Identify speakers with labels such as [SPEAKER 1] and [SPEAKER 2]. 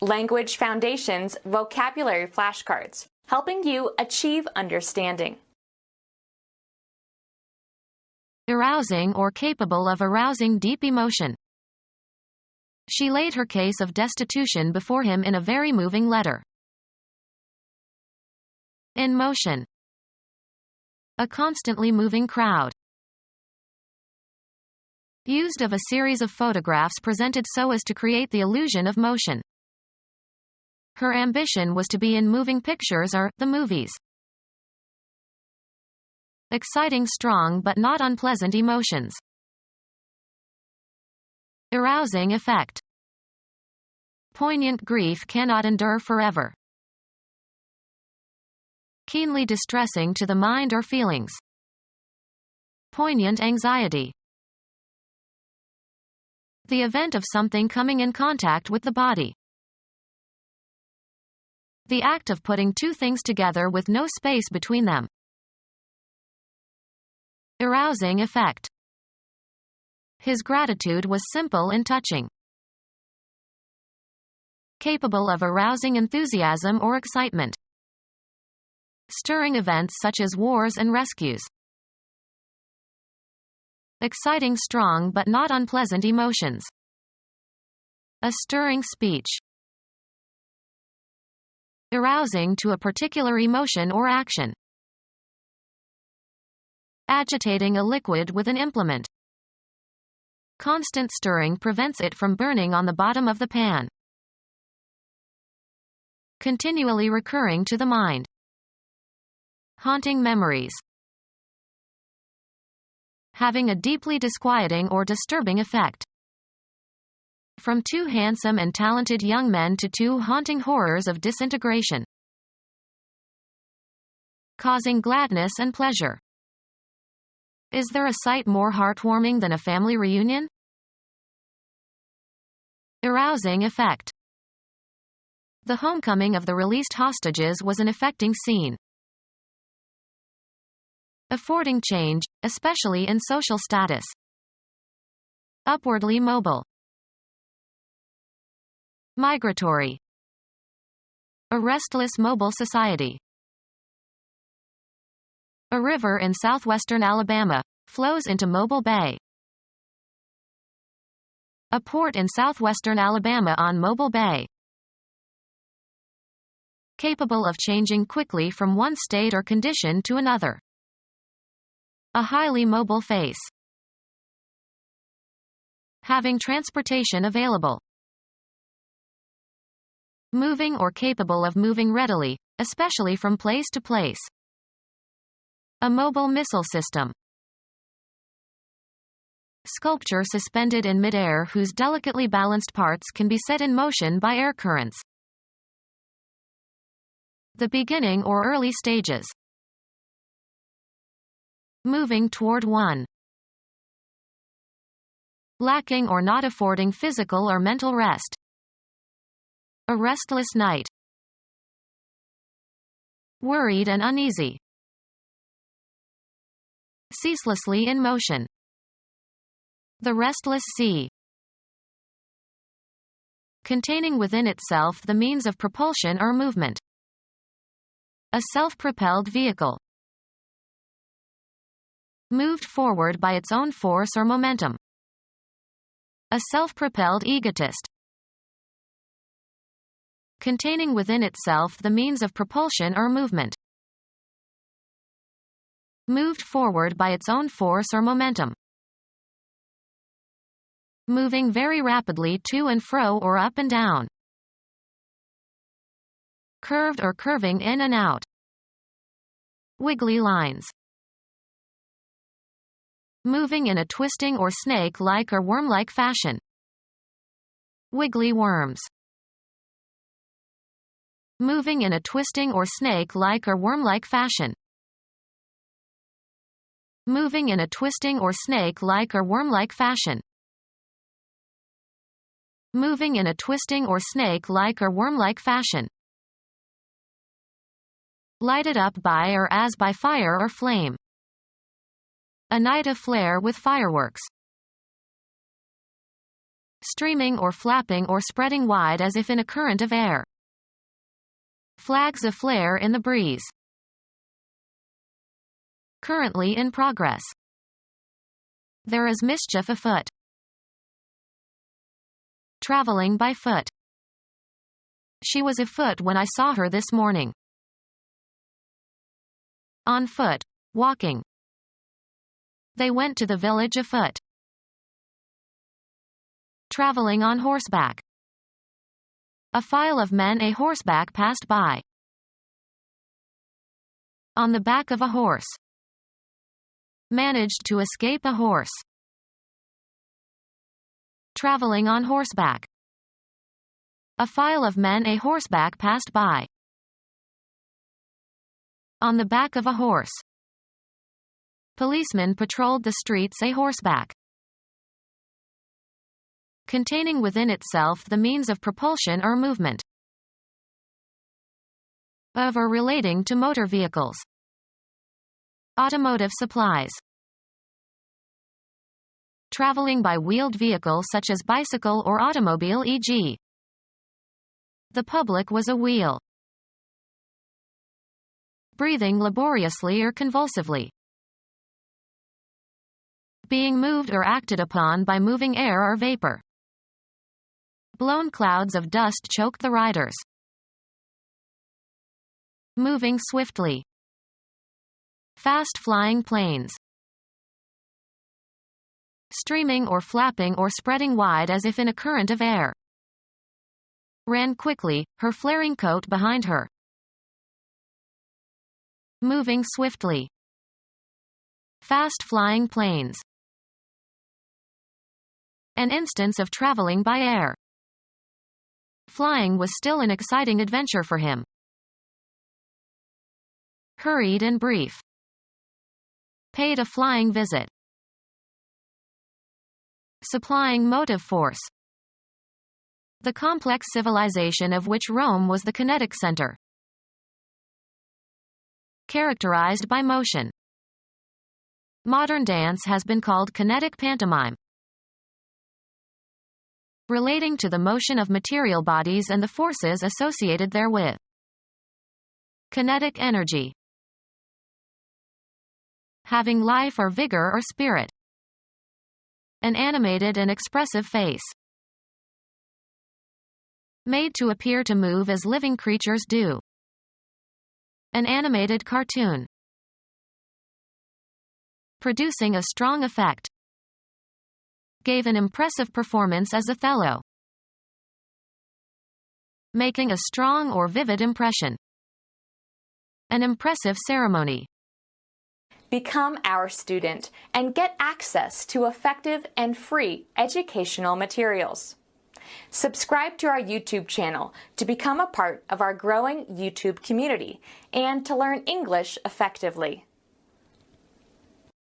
[SPEAKER 1] Language Foundations Vocabulary Flashcards, helping you achieve understanding.
[SPEAKER 2] Arousing or capable of arousing deep emotion. She laid her case of destitution before him in a very moving letter. In motion. A constantly moving crowd. Used of a series of photographs presented so as to create the illusion of motion. Her ambition was to be in moving pictures or the movies. Exciting, strong but not unpleasant emotions. Arousing effect. Poignant grief cannot endure forever. Keenly distressing to the mind or feelings. Poignant anxiety. The event of something coming in contact with the body. The act of putting two things together with no space between them. Arousing effect. His gratitude was simple and touching. Capable of arousing enthusiasm or excitement. Stirring events such as wars and rescues. Exciting, strong but not unpleasant emotions. A stirring speech. Arousing to a particular emotion or action. Agitating a liquid with an implement. Constant stirring prevents it from burning on the bottom of the pan. Continually recurring to the mind. Haunting memories. Having a deeply disquieting or disturbing effect. From two handsome and talented young men to two haunting horrors of disintegration. Causing gladness and pleasure. Is there a sight more heartwarming than a family reunion? Arousing effect. The homecoming of the released hostages was an affecting scene. Affording change, especially in social status. Upwardly mobile. Migratory. A restless mobile society. A river in southwestern Alabama flows into Mobile Bay. A port in southwestern Alabama on Mobile Bay. Capable of changing quickly from one state or condition to another. A highly mobile face. Having transportation available. Moving or capable of moving readily, especially from place to place. A mobile missile system. Sculpture suspended in midair whose delicately balanced parts can be set in motion by air currents. The beginning or early stages. Moving toward one. Lacking or not affording physical or mental rest. A restless night. Worried and uneasy. Ceaselessly in motion. The restless sea. Containing within itself the means of propulsion or movement. A self-propelled vehicle. Moved forward by its own force or momentum. A self-propelled egotist. Containing within itself the means of propulsion or movement. Moved forward by its own force or momentum. Moving very rapidly to and fro or up and down. Curved or curving in and out. Wiggly lines. Moving in a twisting or snake-like or worm-like fashion. Wiggly worms. Moving in a twisting or snake-like or worm-like fashion. Moving in a twisting or snake-like or worm-like fashion. Moving in a twisting or snake-like or worm-like fashion. Lighted up by or as by fire or flame. A night aflare with fireworks. streaming or flapping or spreading wide as if in a current of air. Flags aflare in the breeze. Currently in progress. There is mischief afoot. Traveling by foot. She was afoot when I saw her this morning. On foot, walking. They went to the village afoot. Traveling on horseback. A file of men a horseback passed by. On the back of a horse. Managed to escape a horse. Traveling on horseback. A file of men a horseback passed by. On the back of a horse. Policemen patrolled the streets a horseback. Containing within itself the means of propulsion or movement. Of or relating to motor vehicles. Automotive supplies. Traveling by wheeled vehicle such as bicycle or automobile, e.g. The public was a wheel. Breathing laboriously or convulsively. Being moved or acted upon by moving air or vapor. Blown clouds of dust choked the riders. Moving swiftly. Fast flying planes. Streaming or flapping or spreading wide as if in a current of air. Ran quickly, her flaring coat behind her. Moving swiftly. Fast flying planes. An instance of traveling by air. Flying was still an exciting adventure for him. Hurried and brief. Paid a flying visit. Supplying motive force. The complex civilization of which Rome was the kinetic center. Characterized by motion. Modern dance has been called kinetic pantomime. Relating to the motion of material bodies and the forces associated therewith. Kinetic energy. Having life or vigor or spirit. An animated and expressive face. Made to appear to move as living creatures do. An animated cartoon. Producing a strong effect. Gave an impressive performance as Othello. Making a strong or vivid impression. An impressive ceremony.
[SPEAKER 1] Become our student and get access to effective and free educational materials. Subscribe to our YouTube channel to become a part of our growing YouTube community and to learn English effectively.